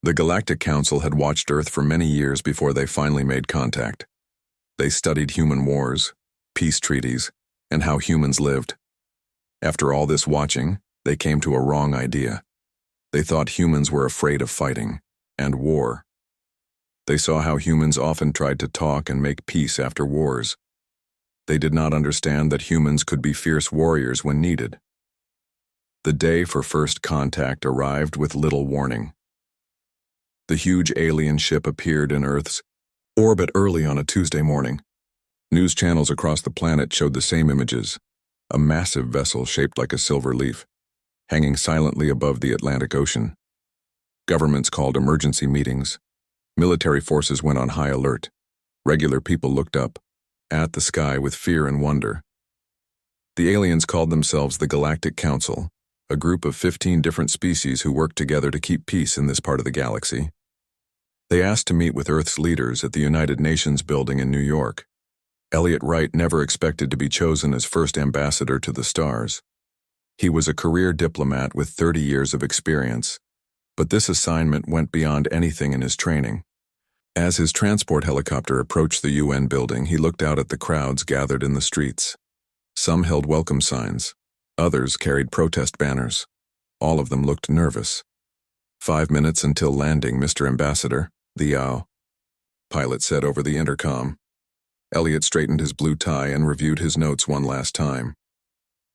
The Galactic Council had watched Earth for many years before they finally made contact. They studied human wars, peace treaties, and how humans lived. After all this watching, they came to a wrong idea. They thought humans were afraid of fighting and war. They saw how humans often tried to talk and make peace after wars. They did not understand that humans could be fierce warriors when needed. The day for first contact arrived with little warning. The huge alien ship appeared in Earth's orbit early on a Tuesday morning. News channels across the planet showed the same images, a massive vessel shaped like a silver leaf, hanging silently above the Atlantic Ocean. Governments called emergency meetings. Military forces went on high alert. Regular people looked up at the sky with fear and wonder. The aliens called themselves the Galactic Council, a group of 15 different species who worked together to keep peace in this part of the galaxy. They asked to meet with Earth's leaders at the United Nations building in New York. Elliot Wright never expected to be chosen as first ambassador to the stars. He was a career diplomat with 30 years of experience, but this assignment went beyond anything in his training. As his transport helicopter approached the UN building, he looked out at the crowds gathered in the streets. Some held welcome signs. Others carried protest banners. All of them looked nervous. 5 minutes until landing, Mr. Ambassador, the pilot said over the intercom. Elliot straightened his blue tie and reviewed his notes one last time.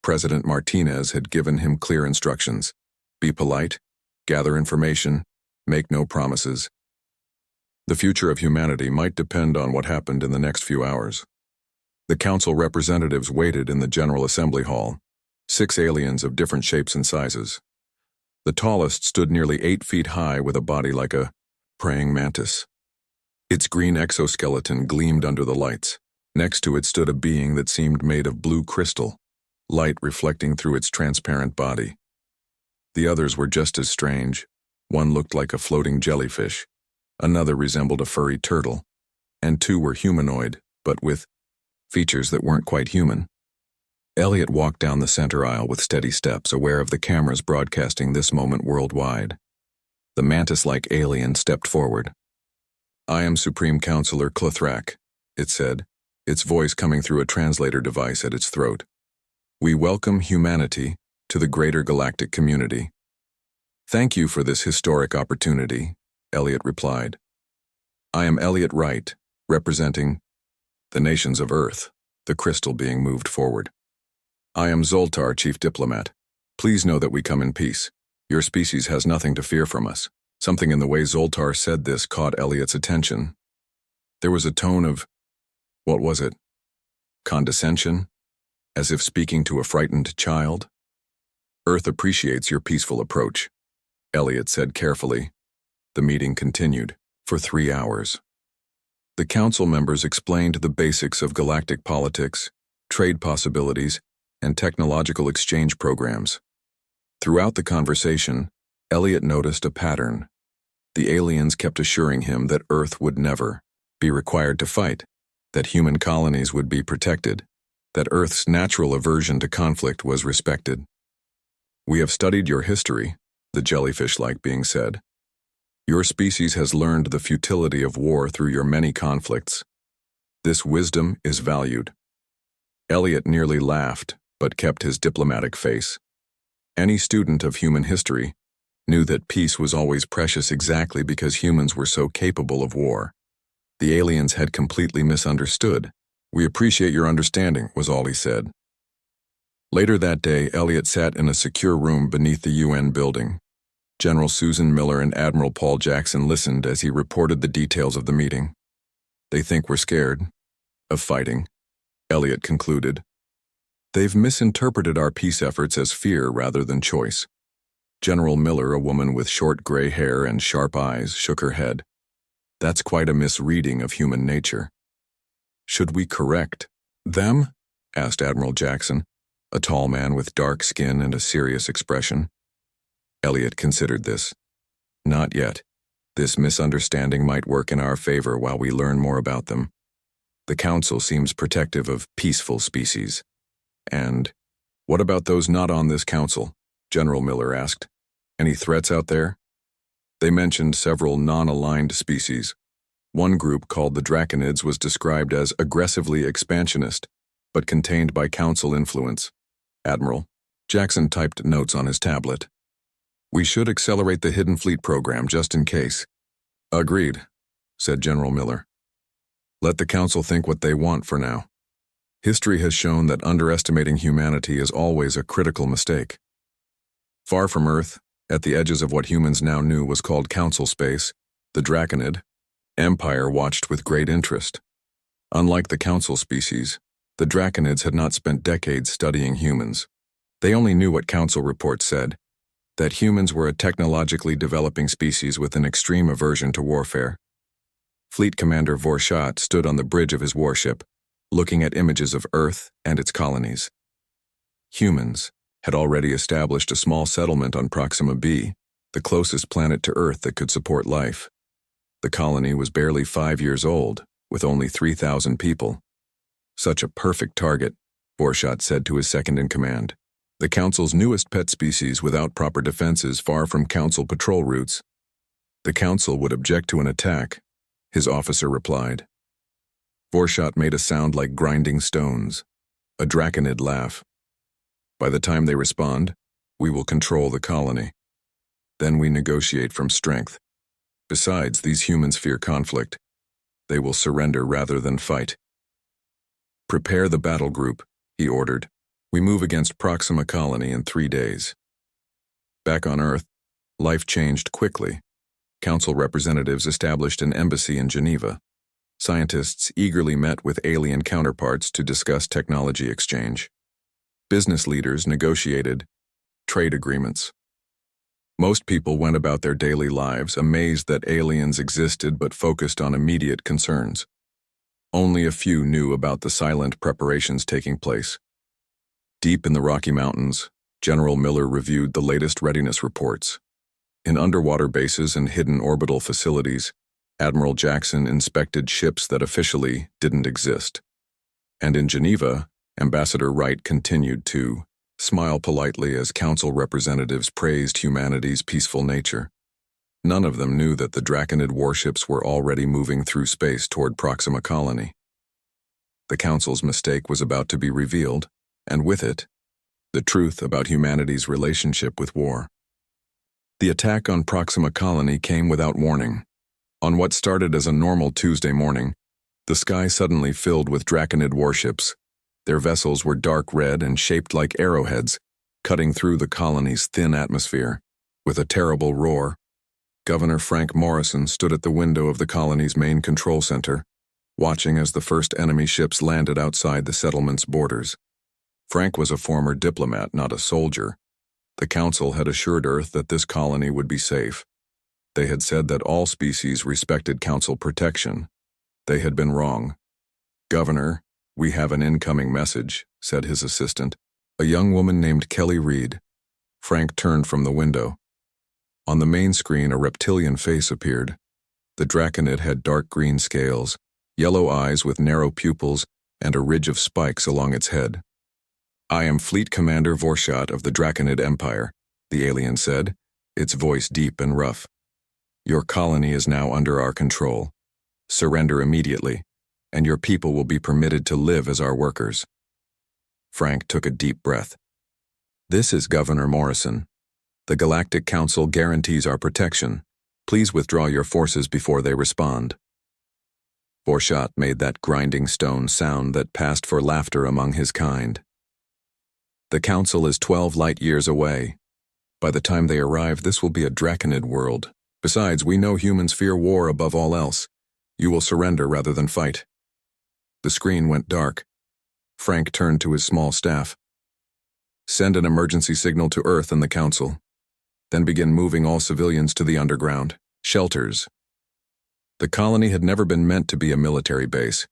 President Martinez had given him clear instructions. Be polite, gather information, make no promises. The future of humanity might depend on what happened in the next few hours. The council representatives waited in the General Assembly Hall. 6 aliens of different shapes and sizes. The tallest stood nearly 8 feet high with a body like a praying mantis. Its green exoskeleton gleamed under the lights. Next to it stood a being that seemed made of blue crystal, light reflecting through its transparent body. The others were just as strange. One looked like a floating jellyfish, another resembled a furry turtle, and 2 were humanoid, but with features that weren't quite human. Elliot walked down the center aisle with steady steps, aware of the cameras broadcasting this moment worldwide. The mantis-like alien stepped forward. I am Supreme Counselor Clothrak, it said, its voice coming through a translator device at its throat. We welcome humanity to the greater galactic community. Thank you for this historic opportunity, Elliot replied. I am Elliot Wright, representing the nations of Earth, the crystal being moved forward. I am Zoltar, Chief Diplomat. Please know that we come in peace. Your species has nothing to fear from us. Something in the way Zoltar said this caught Elliot's attention. There was a tone of, what was it? Condescension? As if speaking to a frightened child? Earth appreciates your peaceful approach, Elliot said carefully. The meeting continued for 3 hours. The council members explained the basics of galactic politics, trade possibilities, and technological exchange programs. Throughout the conversation, Elliot noticed a pattern. The aliens kept assuring him that Earth would never be required to fight, that human colonies would be protected, that Earth's natural aversion to conflict was respected. We have studied your history, the jellyfish-like being said. Your species has learned the futility of war through your many conflicts. This wisdom is valued. Elliot nearly laughed, but kept his diplomatic face. Any student of human history knew that peace was always precious exactly because humans were so capable of war. The aliens had completely misunderstood. We appreciate your understanding, was all he said. Later that day, Elliot sat in a secure room beneath the UN building. General Susan Miller and Admiral Paul Jackson listened as he reported the details of the meeting. They think we're scared of fighting, Elliot concluded. They've misinterpreted our peace efforts as fear rather than choice. General Miller, a woman with short gray hair and sharp eyes, shook her head. That's quite a misreading of human nature. Should we correct them? Asked Admiral Jackson, a tall man with dark skin and a serious expression. Elliot considered this. Not yet. This misunderstanding might work in our favor while we learn more about them. The Council seems protective of peaceful species. And what about those not on this council? General Miller asked. Any threats out there? They mentioned several non-aligned species. One group, called the Draconids, was described as aggressively expansionist, but contained by Council influence. Admiral Jackson typed notes on his tablet. We should accelerate the Hidden Fleet program just in case. Agreed, said General Miller. Let the Council think what they want for now. History has shown that underestimating humanity is always a critical mistake. Far from Earth, at the edges of what humans now knew was called Council space, the Draconid Empire watched with great interest. Unlike the Council species, the Draconids had not spent decades studying humans. They only knew what Council reports said, that humans were a technologically developing species with an extreme aversion to warfare. Fleet Commander Vorshat stood on the bridge of his warship, looking at images of Earth and its colonies. Humans had already established a small settlement on Proxima b, the closest planet to Earth that could support life. The colony was barely 5 years old, with only 3,000 people. Such a perfect target, Vorshat said to his second-in-command. The Council's newest pet species without proper defenses far from Council patrol routes. The Council would object to an attack, his officer replied. Vorshat made a sound like grinding stones, a Draconid laugh. By the time they respond, we will control the colony. Then we negotiate from strength. Besides, these humans fear conflict. They will surrender rather than fight. Prepare the battle group, he ordered. We move against Proxima Colony in 3 days. Back on Earth, life changed quickly. Council representatives established an embassy in Geneva. Scientists eagerly met with alien counterparts to discuss technology exchange. Business leaders negotiated trade agreements. Most people went about their daily lives amazed that aliens existed but focused on immediate concerns. Only a few knew about the silent preparations taking place. Deep in the Rocky Mountains, General Miller reviewed the latest readiness reports. In underwater bases and hidden orbital facilities, Admiral Jackson inspected ships that officially didn't exist. And in Geneva, Ambassador Wright continued to smile politely as Council representatives praised humanity's peaceful nature. None of them knew that the Draconid warships were already moving through space toward Proxima Colony. The Council's mistake was about to be revealed, and with it, the truth about humanity's relationship with war. The attack on Proxima Colony came without warning. On what started as a normal Tuesday morning, the sky suddenly filled with Draconid warships. Their vessels were dark red and shaped like arrowheads, cutting through the colony's thin atmosphere. With a terrible roar, Governor Frank Morrison stood at the window of the colony's main control center, watching as the first enemy ships landed outside the settlement's borders. Frank was a former diplomat, not a soldier. The Council had assured Earth that this colony would be safe. They had said that all species respected Council protection. They had been wrong. Governor, we have an incoming message, said his assistant, a young woman named Kelly Reed. Frank turned from the window. On the main screen, a reptilian face appeared. The Draconid had dark green scales, yellow eyes with narrow pupils, and a ridge of spikes along its head. I am Fleet Commander Vorshat of the Draconid Empire, the alien said, its voice deep and rough. Your colony is now under our control. Surrender immediately, and your people will be permitted to live as our workers. Frank took a deep breath. This is Governor Morrison. The Galactic Council guarantees our protection. Please withdraw your forces before they respond. Vorshat made that grinding stone sound that passed for laughter among his kind. The Council is 12 light years away. By the time they arrive, this will be a Draconid world. Besides, we know humans fear war above all else. You will surrender rather than fight. The screen went dark. Frank turned to his small staff. Send an emergency signal to Earth and the Council. Then begin moving all civilians to the underground shelters. The colony had never been meant to be a military base.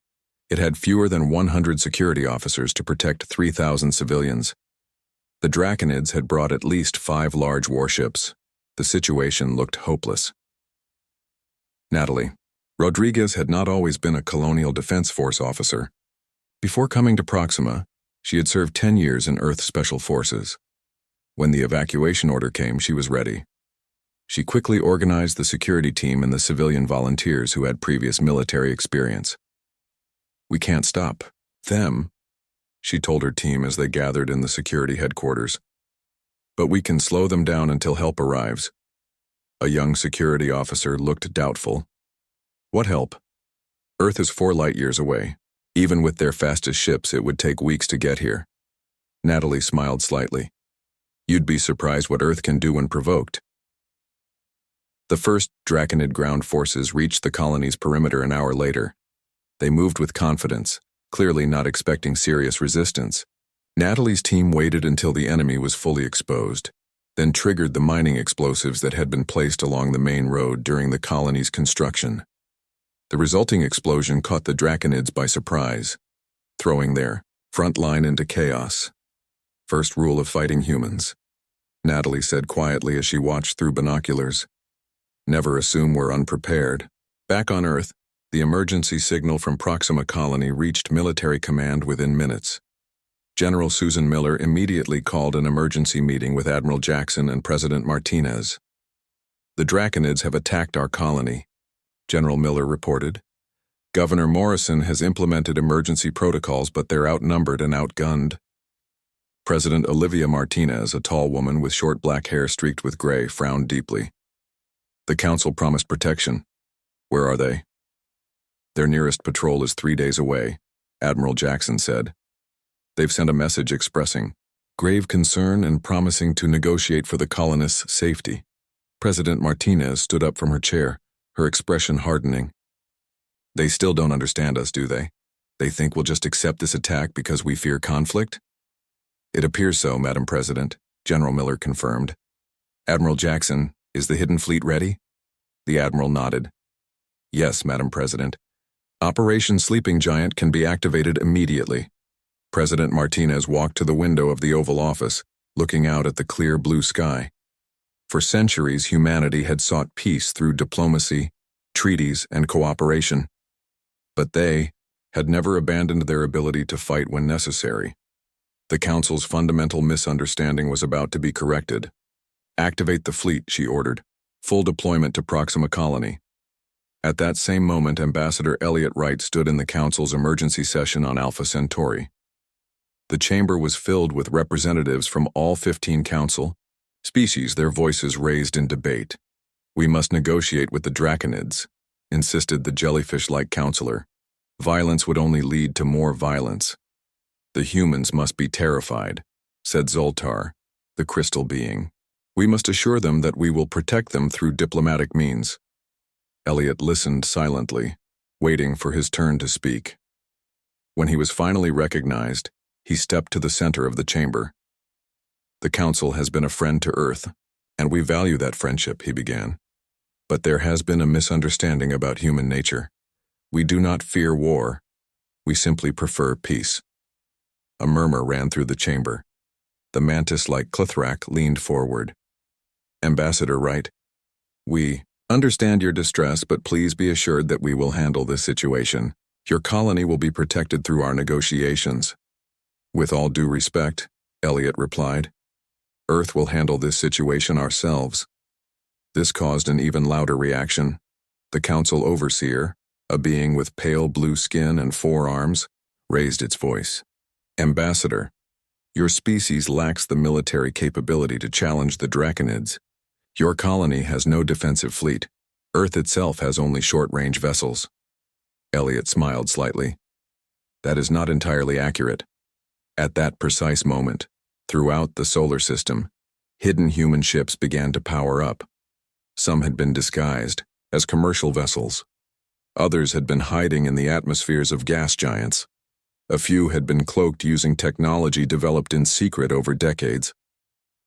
It had fewer than 100 security officers to protect 3,000 civilians. The Draconids had brought at least 5 large warships. The situation looked hopeless. Natalie Rodriguez had not always been a Colonial Defense Force officer. Before coming to Proxima, she had served 10 years in Earth Special Forces. When the evacuation order came, she was ready. She quickly organized the security team and the civilian volunteers who had previous military experience. "We can't stop them," she told her team as they gathered in the security headquarters. "But we can slow them down until help arrives." A young security officer looked doubtful. "What help? Earth is 4 light-years away. Even with their fastest ships, it would take weeks to get here." Natalie smiled slightly. "You'd be surprised what Earth can do when provoked." The first Draconid ground forces reached the colony's perimeter an hour later. They moved with confidence, clearly not expecting serious resistance. Natalie's team waited until the enemy was fully exposed, then triggered the mining explosives that had been placed along the main road during the colony's construction. The resulting explosion caught the Draconids by surprise, throwing their front line into chaos. "First rule of fighting humans," Natalie said quietly as she watched through binoculars. "Never assume we're unprepared." Back on Earth, the emergency signal from Proxima Colony reached military command within minutes. General Susan Miller immediately called an emergency meeting with Admiral Jackson and President Martinez. "The Draconids have attacked our colony," General Miller reported. "Governor Morrison has implemented emergency protocols, but they're outnumbered and outgunned." President Olivia Martinez, a tall woman with short black hair streaked with gray, frowned deeply. "The council promised protection. Where are they?" "Their nearest patrol is 3 days away," Admiral Jackson said. "They've sent a message expressing grave concern and promising to negotiate for the colonists' safety." President Martinez stood up from her chair, her expression hardening. "They still don't understand us, do they? They think we'll just accept this attack because we fear conflict?" "It appears so, Madam President," General Miller confirmed. "Admiral Jackson, is the Hidden Fleet ready?" The Admiral nodded. "Yes, Madam President. Operation Sleeping Giant can be activated immediately." President Martinez walked to the window of the Oval Office, looking out at the clear blue sky. For centuries, humanity had sought peace through diplomacy, treaties, and cooperation. But they had never abandoned their ability to fight when necessary. The Council's fundamental misunderstanding was about to be corrected. "Activate the fleet," she ordered. "Full deployment to Proxima Colony." At that same moment, Ambassador Elliot Wright stood in the Council's emergency session on Alpha Centauri. The chamber was filled with representatives from all 15 Council species, their voices raised in debate. "We must negotiate with the Draconids," insisted the jellyfish-like counselor. "Violence would only lead to more violence." "The humans must be terrified," said Zoltar, the crystal being. "We must assure them that we will protect them through diplomatic means." Elliot listened silently, waiting for his turn to speak. When he was finally recognized, he stepped to the center of the chamber. "The Council has been a friend to Earth, and we value that friendship," he began. "But there has been a misunderstanding about human nature. We do not fear war. We simply prefer peace." A murmur ran through the chamber. The mantis-like Clethrak leaned forward. "Ambassador Wright, we understand your distress, but please be assured that we will handle this situation. Your colony will be protected through our negotiations." "With all due respect," Elliot replied, "Earth will handle this situation ourselves." This caused an even louder reaction. The Council Overseer, a being with pale blue skin and 4 arms, raised its voice. "Ambassador, your species lacks the military capability to challenge the Draconids. Your colony has no defensive fleet. Earth itself has only short-range vessels." Elliot smiled slightly. "That is not entirely accurate. At that precise moment, throughout the solar system, hidden human ships began to power up. Some had been disguised as commercial vessels. Others had been hiding in the atmospheres of gas giants. A few had been cloaked using technology developed in secret over decades.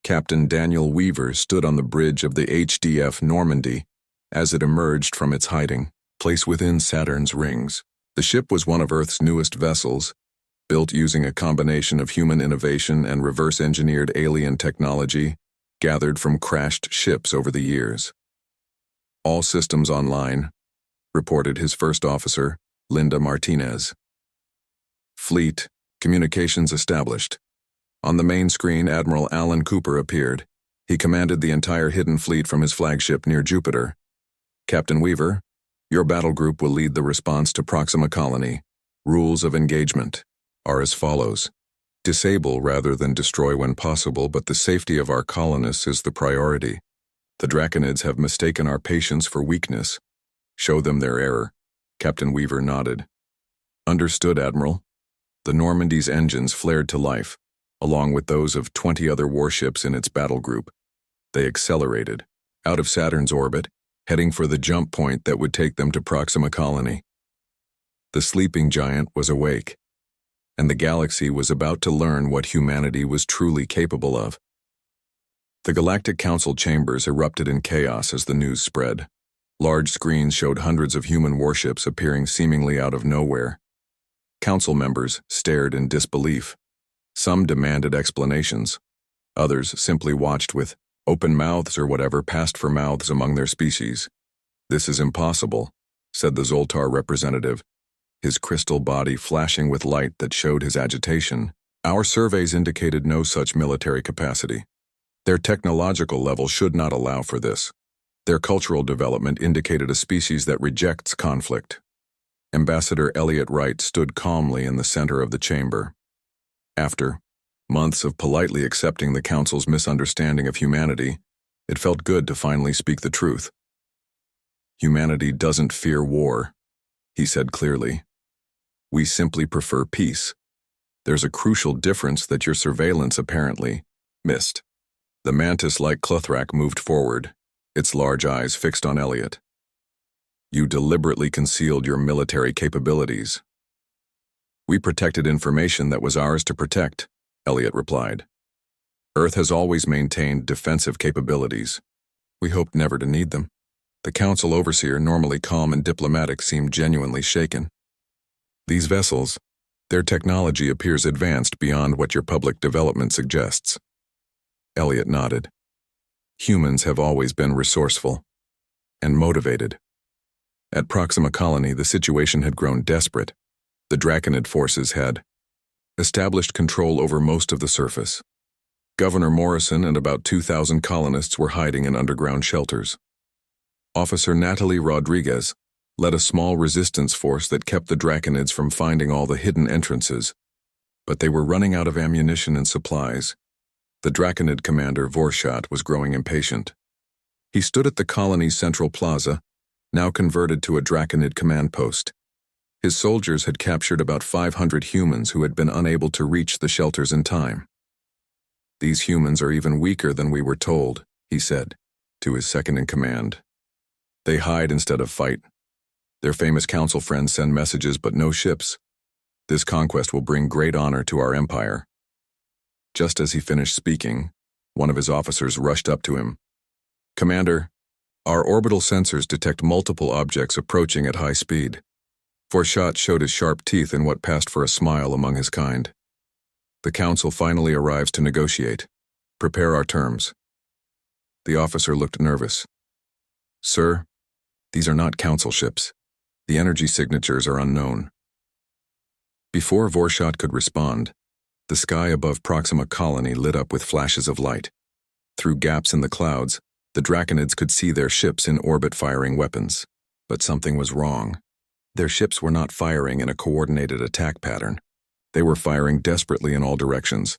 Captain Daniel Weaver stood on the bridge of the HDF Normandy as it emerged from its hiding place within Saturn's rings. The ship was one of Earth's newest vessels, built using a combination of human innovation and reverse-engineered alien technology gathered from crashed ships over the years. "All systems online," reported his first officer, Linda Martinez. "Fleet, communications established." On the main screen, Admiral Alan Cooper appeared, He commanded the entire hidden fleet from his flagship near Jupiter. Captain Weaver, your battle group will lead the response to Proxima Colony. Rules of engagement are as follows. Disable rather than destroy when possible, but the safety of our colonists is the priority. The Draconids have mistaken our patience for weakness. Show them their error. Captain Weaver nodded. Understood, Admiral. The Normandy's engines flared to life, along with those of 20 other warships in its battle group. They accelerated, out of Saturn's orbit, heading for the jump point that would take them to Proxima Colony. The sleeping giant was awake, and the galaxy was about to learn what humanity was truly capable of. The Galactic Council chambers erupted in chaos as the news spread. Large screens showed hundreds of human warships appearing seemingly out of nowhere. Council members stared in disbelief. Some demanded explanations. Others simply watched with open mouths or whatever passed for mouths among their species. This is impossible, said the Zoltar representative, his crystal body flashing with light that showed his agitation. Our surveys indicated no such military capacity. Their technological level should not allow for this. Their cultural development indicated a species that rejects conflict. Ambassador Elliot Wright stood calmly in the center of the chamber. After months of politely accepting the Council's misunderstanding of humanity, it felt good to finally speak the truth. Humanity doesn't fear war, he said clearly. We simply prefer peace. There's a crucial difference that your surveillance apparently missed. The mantis-like Clothrak moved forward, its large eyes fixed on Elliot. You deliberately concealed your military capabilities. We protected information that was ours to protect, Elliot replied. Earth has always maintained defensive capabilities. We hoped never to need them. The Council overseer, normally calm and diplomatic, seemed genuinely shaken. These vessels, their technology appears advanced beyond what your public development suggests. Elliot nodded. Humans have always been resourceful and motivated. At Proxima Colony, the situation had grown desperate. The Draconid forces had established control over most of the surface. Governor Morrison and about 2,000 colonists were hiding in underground shelters. Officer Natalie Rodriguez led a small resistance force that kept the Draconids from finding all the hidden entrances, but they were running out of ammunition and supplies. The Draconid commander, Vorshat, was growing impatient. He stood at the colony's central plaza, now converted to a Draconid command post. His soldiers had captured about 500 humans who had been unable to reach the shelters in time. These humans are even weaker than we were told, he said, to his second-in-command. They hide instead of fight. Their famous council friends send messages but no ships. This conquest will bring great honor to our empire. Just as he finished speaking, one of his officers rushed up to him. Commander, our orbital sensors detect multiple objects approaching at high speed. Vorshat showed his sharp teeth in what passed for a smile among his kind. The council finally arrives to negotiate. Prepare our terms. The officer looked nervous. Sir, these are not council ships. The energy signatures are unknown. Before Vorshat could respond, the sky above Proxima Colony lit up with flashes of light. Through gaps in the clouds, the Draconids could see their ships in orbit firing weapons. But something was wrong. Their ships were not firing in a coordinated attack pattern. They were firing desperately in all directions.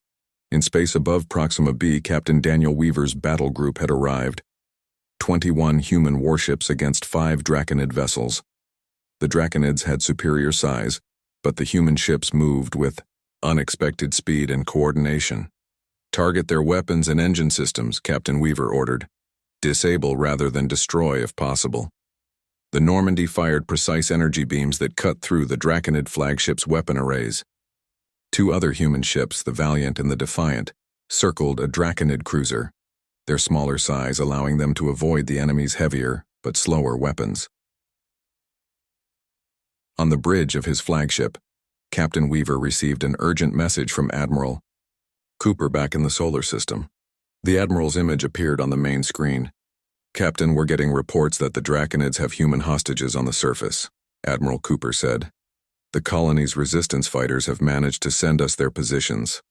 In space above Proxima B, Captain Daniel Weaver's battle group had arrived. 21 human warships against 5 Draconid vessels. The Draconids had superior size, but the human ships moved with unexpected speed and coordination. Target their weapons and engine systems, Captain Weaver ordered. Disable rather than destroy if possible. The Normandy fired precise energy beams that cut through the Draconid flagship's weapon arrays. 2 other human ships, the Valiant and the Defiant, circled a Draconid cruiser, their smaller size allowing them to avoid the enemy's heavier but slower weapons. On the bridge of his flagship, Captain Weaver received an urgent message from Admiral Cooper back in the solar system. The Admiral's image appeared on the main screen. Captain, we're getting reports that the Draconids have human hostages on the surface, Admiral Cooper said. The colony's resistance fighters have managed to send us their positions.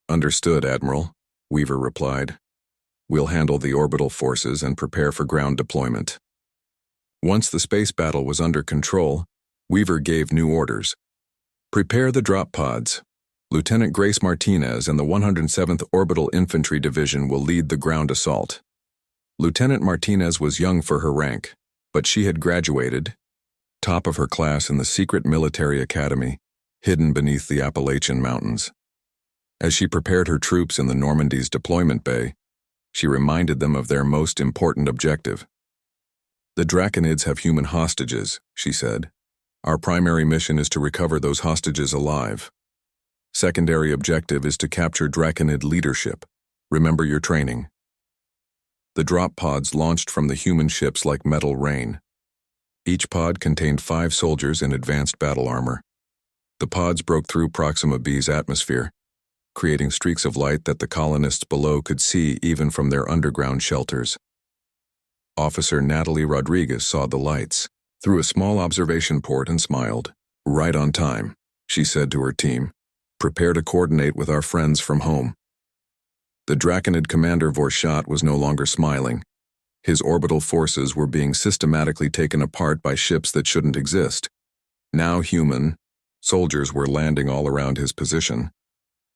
Understood, Admiral, Weaver replied. We'll handle the orbital forces and prepare for ground deployment. Once the space battle was under control, Weaver gave new orders. Prepare the drop pods. Lieutenant Grace Martinez and the 107th Orbital Infantry Division will lead the ground assault. Lieutenant Martinez was young for her rank, but she had graduated, top of her class in the secret military academy, hidden beneath the Appalachian Mountains. As she prepared her troops in the Normandy's deployment bay, she reminded them of their most important objective. The Draconids have human hostages, she said. Our primary mission is to recover those hostages alive. Secondary objective is to capture Draconid leadership. Remember your training. The drop pods launched from the human ships like metal rain. Each pod contained 5 soldiers in advanced battle armor. The pods broke through Proxima B's atmosphere, creating streaks of light that the colonists below could see even from their underground shelters. Officer Natalie Rodriguez saw the lights through a small observation port and smiled. Right on time, she said to her team. Prepare to coordinate with our friends from home. The Draconid commander Vorshat was no longer smiling. His orbital forces were being systematically taken apart by ships that shouldn't exist. Now human soldiers were landing all around his position.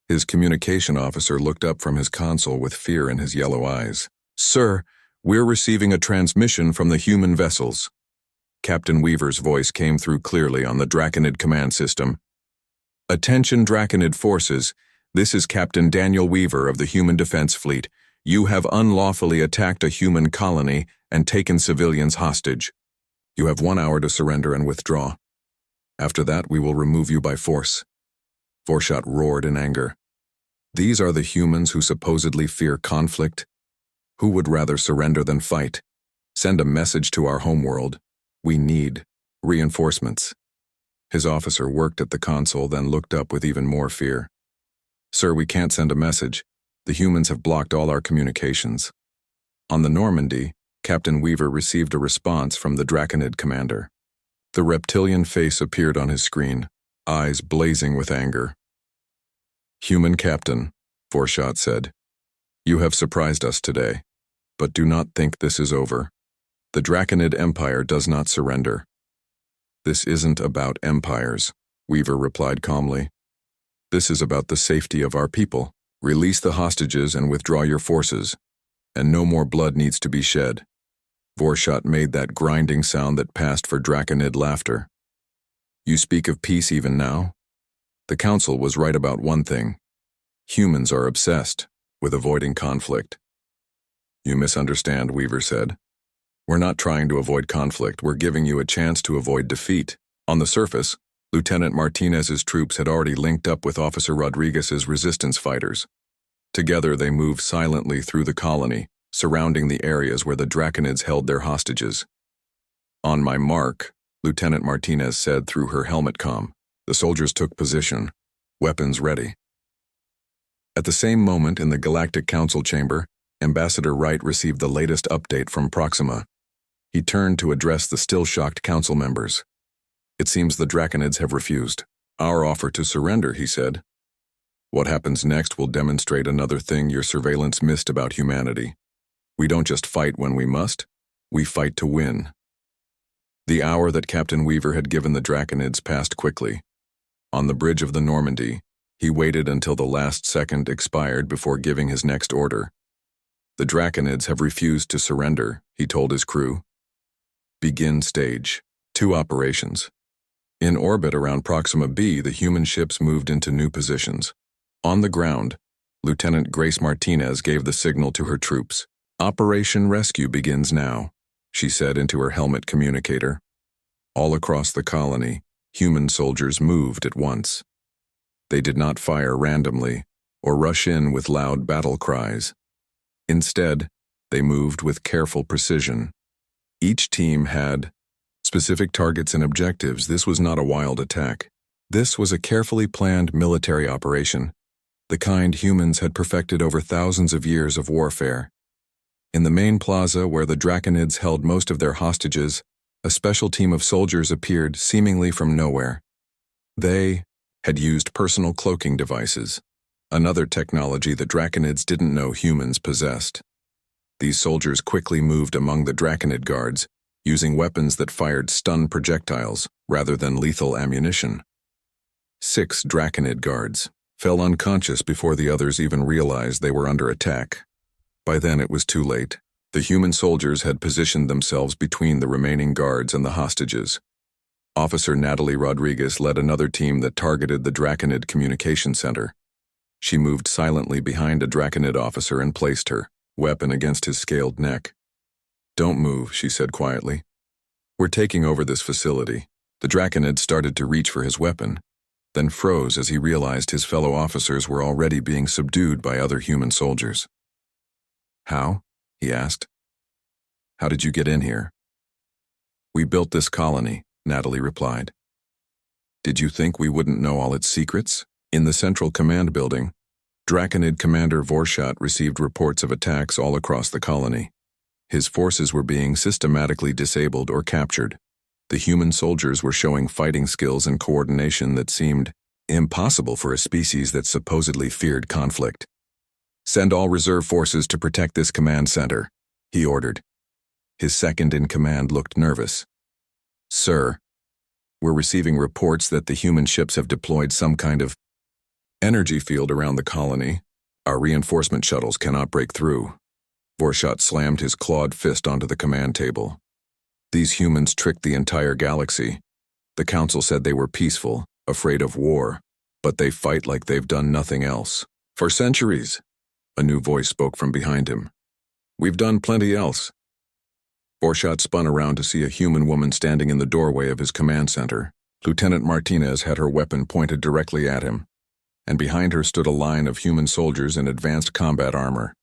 His communication officer looked up from his console with fear in his yellow eyes. Sir, we're receiving a transmission from the human vessels. Captain Weaver's voice came through clearly on the Draconid command system. Attention Draconid forces, this is Captain Daniel Weaver of the Human Defense Fleet. You have unlawfully attacked a human colony and taken civilians hostage. You have 1 hour to surrender and withdraw. After that, we will remove you by force. Vorshat roared in anger. These are the humans who supposedly fear conflict. Who would rather surrender than fight? Send a message to our homeworld. We need reinforcements. His officer worked at the console, then looked up with even more fear. Sir, we can't send a message. The humans have blocked all our communications. On the Normandy, Captain Weaver received a response from the Draconid commander. The reptilian face appeared on his screen, eyes blazing with anger. Human Captain, Vorshat said, you have surprised us today, but do not think this is over. The Draconid Empire does not surrender. This isn't about empires, Weaver replied calmly. This is about the safety of our people. Release the hostages and withdraw your forces, and no more blood needs to be shed. Vorshat made that grinding sound that passed for Draconid laughter. You speak of peace even now? The Council was right about one thing. Humans are obsessed with avoiding conflict. You misunderstand, Weaver said. We're not trying to avoid conflict, we're giving you a chance to avoid defeat. On the surface, Lieutenant Martinez's troops had already linked up with Officer Rodriguez's resistance fighters. Together they moved silently through the colony, surrounding the areas where the Draconids held their hostages. On my mark, Lieutenant Martinez said through her helmet comm. The soldiers took position, weapons ready. At the same moment in the Galactic Council chamber, Ambassador Wright received the latest update from Proxima. He turned to address the still-shocked council members. It seems the Draconids have refused our offer to surrender, he said. What happens next will demonstrate another thing your surveillance missed about humanity. We don't just fight when we must, we fight to win. The hour that Captain Weaver had given the Draconids passed quickly. On the bridge of the Normandy, he waited until the last second expired before giving his next order. The Draconids have refused to surrender, he told his crew. Begin stage 2 operations. In orbit around Proxima B, the human ships moved into new positions. On the ground, Lieutenant Grace Martinez gave the signal to her troops. Operation Rescue begins now, she said into her helmet communicator. All across the colony, human soldiers moved at once. They did not fire randomly or rush in with loud battle cries. Instead, they moved with careful precision. Each team had specific targets and objectives. This was not a wild attack. This was a carefully planned military operation, the kind humans had perfected over thousands of years of warfare. In the main plaza where the Draconids held most of their hostages, a special team of soldiers appeared seemingly from nowhere. They had used personal cloaking devices, another technology the Draconids didn't know humans possessed. These soldiers quickly moved among the Draconid guards, using weapons that fired stun projectiles rather than lethal ammunition. 6 Draconid guards fell unconscious before the others even realized they were under attack. By then it was too late. The human soldiers had positioned themselves between the remaining guards and the hostages. Officer Natalie Rodriguez led another team that targeted the Draconid communication center. She moved silently behind a Draconid officer and placed her weapon against his scaled neck. "Don't move," she said quietly. "We're taking over this facility." The Draconid started to reach for his weapon, then froze as he realized his fellow officers were already being subdued by other human soldiers. "How?" he asked. "How did you get in here?" "We built this colony," Natalie replied. "Did you think we wouldn't know all its secrets?" In the central command building, Draconid Commander Vorshot received reports of attacks all across the colony. His forces were being systematically disabled or captured. The human soldiers were showing fighting skills and coordination that seemed impossible for a species that supposedly feared conflict. "Send all reserve forces to protect this command center," he ordered. His second-in-command looked nervous. "Sir, we're receiving reports that the human ships have deployed some kind of energy field around the colony. Our reinforcement shuttles cannot break through." Vorshot slammed his clawed fist onto the command table. "These humans tricked the entire galaxy. The Council said they were peaceful, afraid of war, but they fight like they've done nothing else. For centuries." A new voice spoke from behind him. "We've done plenty else." Vorshot spun around to see a human woman standing in the doorway of his command center. Lieutenant Martinez had her weapon pointed directly at him, and behind her stood a line of human soldiers in advanced combat armor.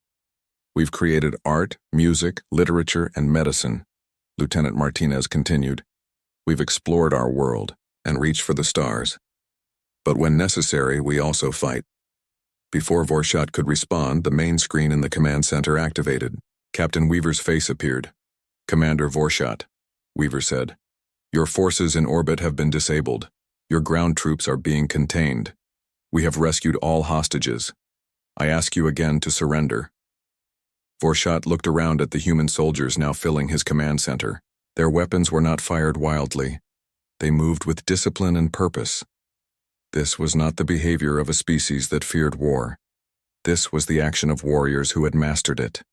"We've created art, music, literature, and medicine," Lieutenant Martinez continued. "We've explored our world and reached for the stars. But when necessary, we also fight." Before Vorshot could respond, the main screen in the command center activated. Captain Weaver's face appeared. "Commander Vorshot," Weaver said, "your forces in orbit have been disabled. Your ground troops are being contained. We have rescued all hostages. I ask you again to surrender." Vorshot looked around at the human soldiers now filling his command center. Their weapons were not fired wildly. They moved with discipline and purpose. This was not the behavior of a species that feared war. This was the action of warriors who had mastered it.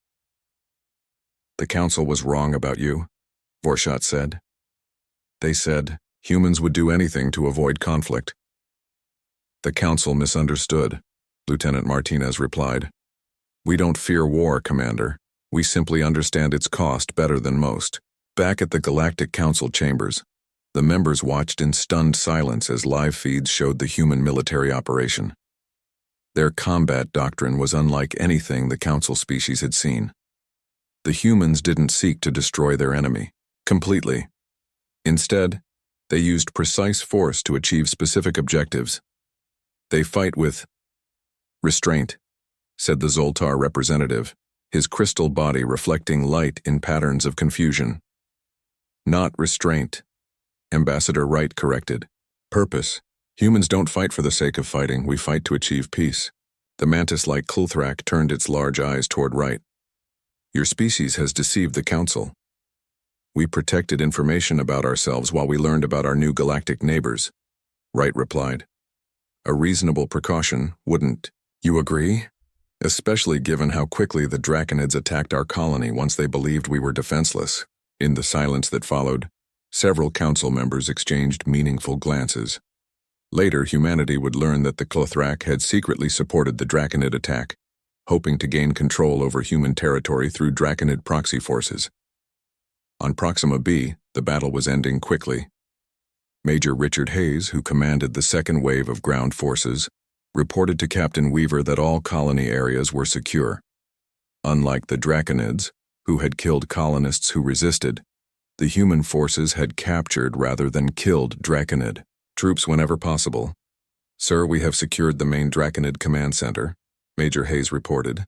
"The Council was wrong about you," Vorshot said. "They said humans would do anything to avoid conflict." "The Council misunderstood," Lieutenant Martinez replied. "We don't fear war, Commander. We simply understand its cost better than most." Back at the Galactic Council chambers, the members watched in stunned silence as live feeds showed the human military operation. Their combat doctrine was unlike anything the Council species had seen. The humans didn't seek to destroy their enemy completely. Instead, they used precise force to achieve specific objectives. "They fight with restraint," said the Zoltar representative, his crystal body reflecting light in patterns of confusion. "Not restraint," Ambassador Wright corrected. "Purpose. Humans don't fight for the sake of fighting, we fight to achieve peace." The mantis-like Kulthrak turned its large eyes toward Wright. "Your species has deceived the Council. We protected information about ourselves while we learned about our new galactic neighbors," Wright replied. "A reasonable precaution, wouldn't you agree? Especially given how quickly the Draconids attacked our colony once they believed we were defenseless." In the silence that followed, several Council members exchanged meaningful glances. Later, humanity would learn that the Kulthrak had secretly supported the Draconid attack, hoping to gain control over human territory through Draconid proxy forces. On Proxima B, the battle was ending quickly. Major Richard Hayes, who commanded the second wave of ground forces, reported to Captain Weaver that all colony areas were secure. Unlike the Draconids, who had killed colonists who resisted, the human forces had captured rather than killed Draconid troops whenever possible. "Sir, we have secured the main Draconid command center," Major Hayes reported.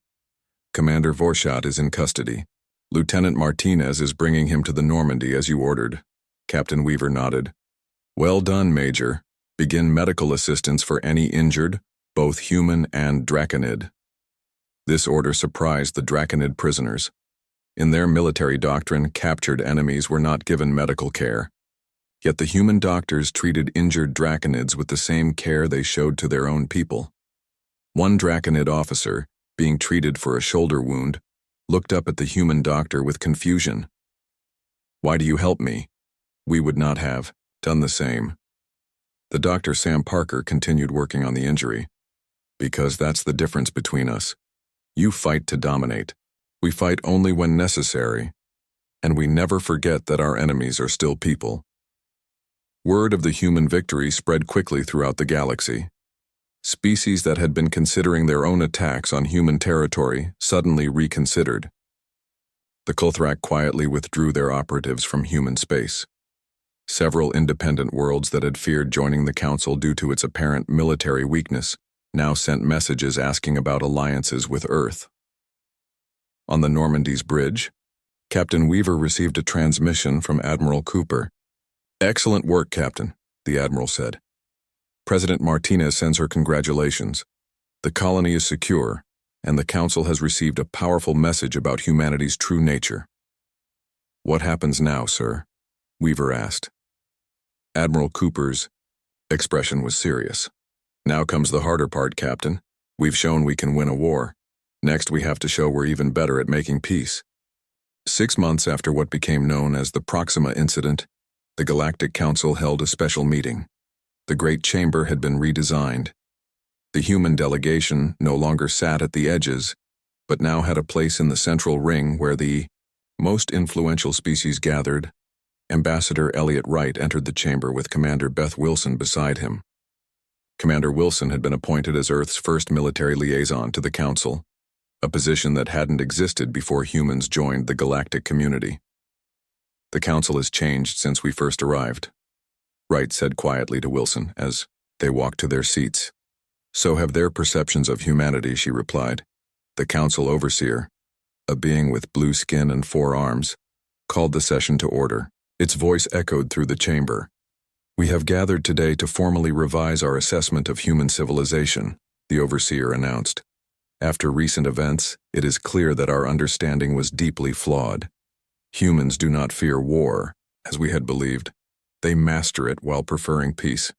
"Commander Vorshot is in custody. Lieutenant Martinez is bringing him to the Normandy as you ordered." Captain Weaver nodded. "Well done, Major. Begin medical assistance for any injured, both human and Draconid." This order surprised the Draconid prisoners. In their military doctrine, captured enemies were not given medical care. Yet the human doctors treated injured draconids with the same care they showed to their own people. One draconid officer, being treated for a shoulder wound, looked up at the human doctor with confusion. "Why do you help me? We would not have done the same." The doctor, Sam Parker, continued working on the injury. "Because that's the difference between us. You fight to dominate. We fight only when necessary, and we never forget that our enemies are still people." Word of the human victory spread quickly throughout the galaxy. Species that had been considering their own attacks on human territory suddenly reconsidered. The Kulthrak quietly withdrew their operatives from human space. Several independent worlds that had feared joining the Council due to its apparent military weakness now sent messages asking about alliances with Earth. On the Normandy's bridge, Captain Weaver received a transmission from Admiral Cooper. "Excellent work, Captain," the Admiral said. "President Martinez sends her congratulations. The colony is secure, and the Council has received a powerful message about humanity's true nature." "What happens now, sir?" Weaver asked. Admiral Cooper's expression was serious. "Now comes the harder part, Captain. We've shown we can win a war. Next, we have to show we're even better at making peace." 6 months after what became known as the Proxima Incident, the Galactic Council held a special meeting. The Great Chamber had been redesigned. The human delegation no longer sat at the edges, but now had a place in the central ring where the most influential species gathered. Ambassador Elliot Wright entered the chamber with Commander Beth Wilson beside him. Commander Wilson had been appointed as Earth's first military liaison to the Council, a position that hadn't existed before humans joined the galactic community. "The Council has changed since we first arrived," Wright said quietly to Wilson as they walked to their seats. "So have their perceptions of humanity," she replied. The Council Overseer, a being with blue skin and 4 arms, called the session to order. Its voice echoed through the chamber. "We have gathered today to formally revise our assessment of human civilization," the Overseer announced. "After recent events, it is clear that our understanding was deeply flawed. Humans do not fear war, as we had believed. They master it while preferring peace."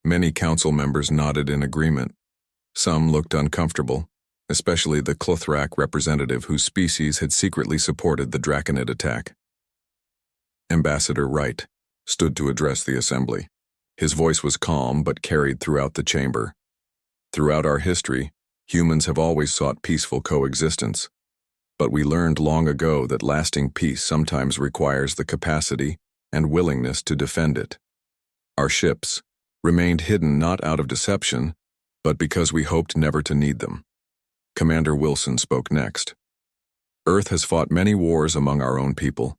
Many council members nodded in agreement. Some looked uncomfortable, especially the Kulthrak representative whose species had secretly supported the Draconid attack. Ambassador Wright stood to address the assembly. His voice was calm but carried throughout the chamber. "Throughout our history, humans have always sought peaceful coexistence. But we learned long ago that lasting peace sometimes requires the capacity and willingness to defend it. Our ships remained hidden not out of deception, but because we hoped never to need them." Commander Wilson spoke next. "Earth has fought many wars among our own people.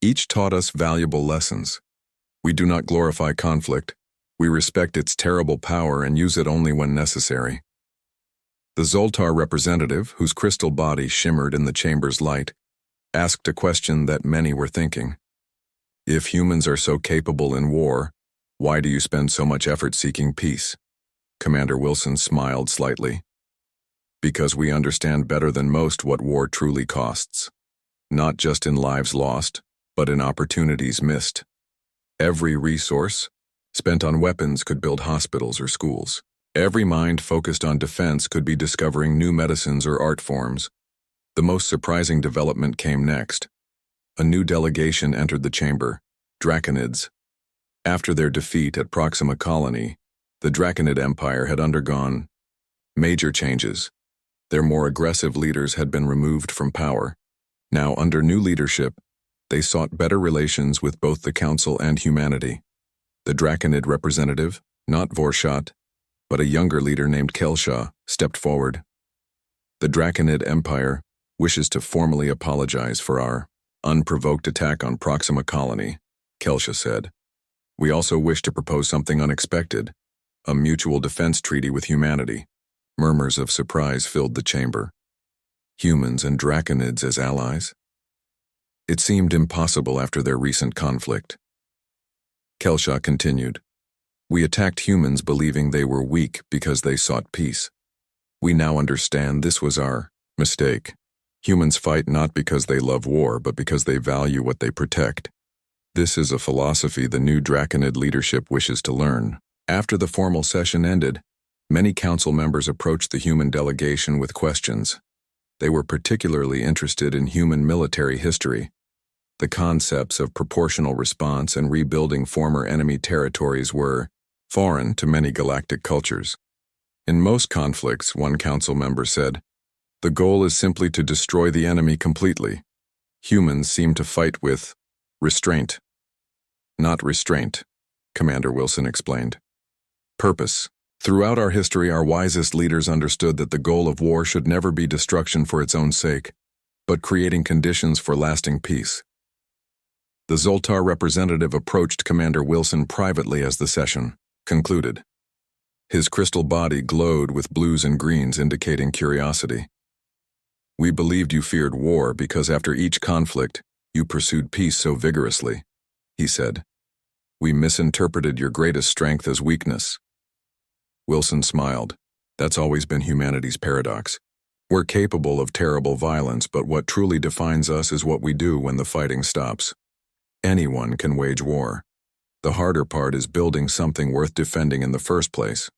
Each taught us valuable lessons. We do not glorify conflict. We respect its terrible power and use it only when necessary." The Zoltar representative, whose crystal body shimmered in the chamber's light, asked a question that many were thinking. "If humans are so capable in war, why do you spend so much effort seeking peace?" Commander Wilson smiled slightly. "Because we understand better than most what war truly costs. Not just in lives lost, but in opportunities missed. Every resource spent on weapons could build hospitals or schools. Every mind focused on defense could be discovering new medicines or art forms. The most surprising development came next. A new delegation entered the chamber, Draconids. After their defeat at Proxima Colony, the Draconid Empire had undergone major changes. Their more aggressive leaders had been removed from power. Now, under new leadership, they sought better relations with both the Council and humanity. The Draconid representative, not Vorshat, but a younger leader named Kelshaw, stepped forward. "The Draconid Empire wishes to formally apologize for our unprovoked attack on Proxima Colony," Kelshaw said. "We also wish to propose something unexpected, a mutual defense treaty with humanity." Murmurs of surprise filled the chamber. Humans and Draconids as allies? It seemed impossible after their recent conflict. Kelshaw continued. "We attacked humans believing they were weak because they sought peace. We now understand this was our mistake. Humans fight not because they love war, but because they value what they protect. This is a philosophy the new Draconid leadership wishes to learn. After the formal session ended, many council members approached the human delegation with questions. They were particularly interested in human military history. The concepts of proportional response and rebuilding former enemy territories were foreign to many galactic cultures. In most conflicts, one council member said, the goal is simply to destroy the enemy completely. Humans seem to fight with restraint. Not restraint, Commander Wilson explained. Purpose. Throughout our history, our wisest leaders understood that the goal of war should never be destruction for its own sake, but creating conditions for lasting peace. The Zoltar representative approached Commander Wilson privately as the session concluded. His crystal body glowed with blues and greens, indicating curiosity. We believed you feared war because after each conflict, you pursued peace so vigorously, he said. We misinterpreted your greatest strength as weakness. Wilson smiled. That's always been humanity's paradox. We're capable of terrible violence, but what truly defines us is what we do when the fighting stops. Anyone can wage war. The harder part is building something worth defending in the first place.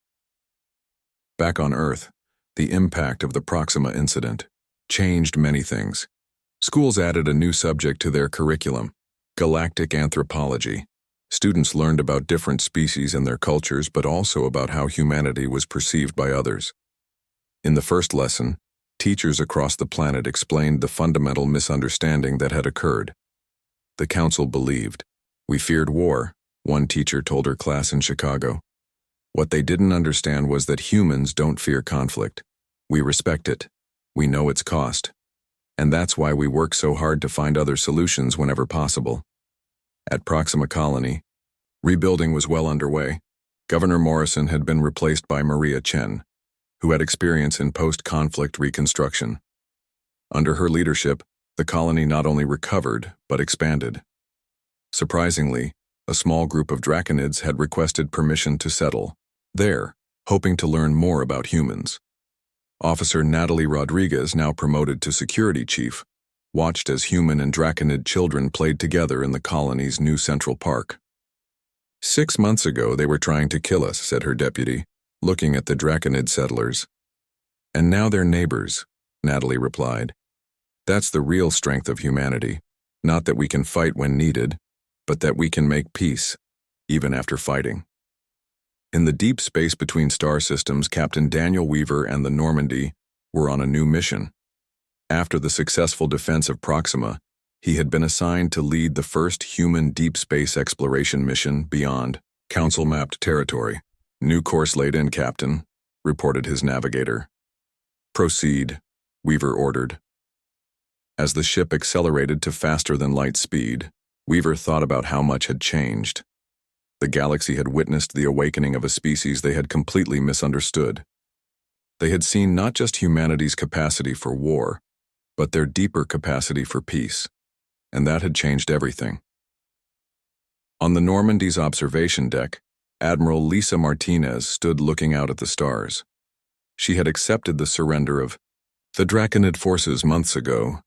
Back on Earth, the impact of the Proxima incident changed many things. Schools added a new subject to their curriculum, galactic anthropology. Students learned about different species and their cultures, but also about how humanity was perceived by others. In the first lesson, teachers across the planet explained the fundamental misunderstanding that had occurred. The council believed. We feared war, one teacher told her class in Chicago. What they didn't understand was that humans don't fear conflict. We respect it. We know its cost. And that's why we work so hard to find other solutions whenever possible. At Proxima Colony, rebuilding was well underway. Governor Morrison had been replaced by Maria Chen, who had experience in post-conflict reconstruction. Under her leadership, the colony not only recovered, but expanded. Surprisingly, a small group of Draconids had requested permission to settle there, hoping to learn more about humans. Officer Natalie Rodriguez, now promoted to security chief, watched as human and Draconid children played together in the colony's new central park. 6 months ago, they were trying to kill us, said her deputy, looking at the Draconid settlers. And now they're neighbors, Natalie replied. That's the real strength of humanity. Not that we can fight when needed, but that we can make peace, even after fighting. In the deep space between star systems, Captain Daniel Weaver and the Normandy were on a new mission. After the successful defense of Proxima, he had been assigned to lead the first human deep space exploration mission beyond Council-mapped territory. New course laid in, Captain, reported his navigator. Proceed, Weaver ordered. As the ship accelerated to faster-than-light speed, Weaver thought about how much had changed. The galaxy had witnessed the awakening of a species they had completely misunderstood. They had seen not just humanity's capacity for war, but their deeper capacity for peace, and that had changed everything. On the Normandy's observation deck, Admiral Lisa Martinez stood looking out at the stars. She had accepted the surrender of the Draconid forces months ago,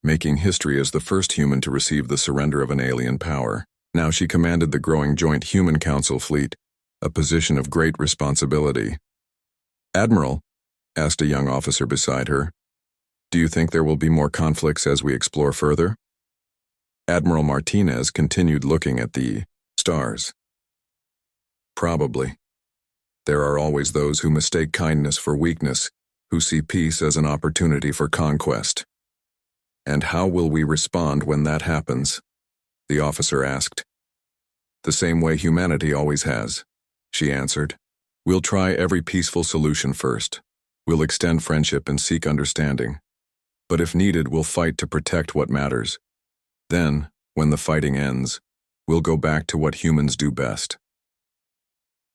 making history as the first human to receive the surrender of an alien power. Now she commanded the growing Joint Human Council fleet, a position of great responsibility. Admiral, asked a young officer beside her, do you think there will be more conflicts as we explore further? Admiral Martinez continued looking at the stars. Probably. There are always those who mistake kindness for weakness, who see peace as an opportunity for conquest. And how will we respond when that happens? The officer asked. The same way humanity always has, she answered. We'll try every peaceful solution first. We'll extend friendship and seek understanding. But if needed, we'll fight to protect what matters. Then, when the fighting ends, we'll go back to what humans do best.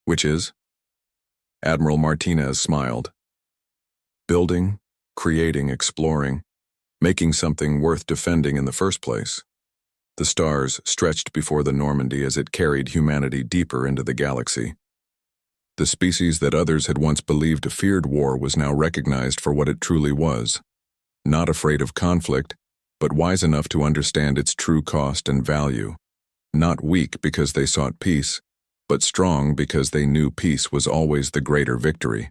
Which is? Admiral Martinez smiled. Building, creating, exploring, making something worth defending in the first place. The stars stretched before the Normandy as it carried humanity deeper into the galaxy. The species that others had once believed feared war was now recognized for what it truly was, not afraid of conflict, but wise enough to understand its true cost and value. Not weak because they sought peace, but strong because they knew peace was always the greater victory.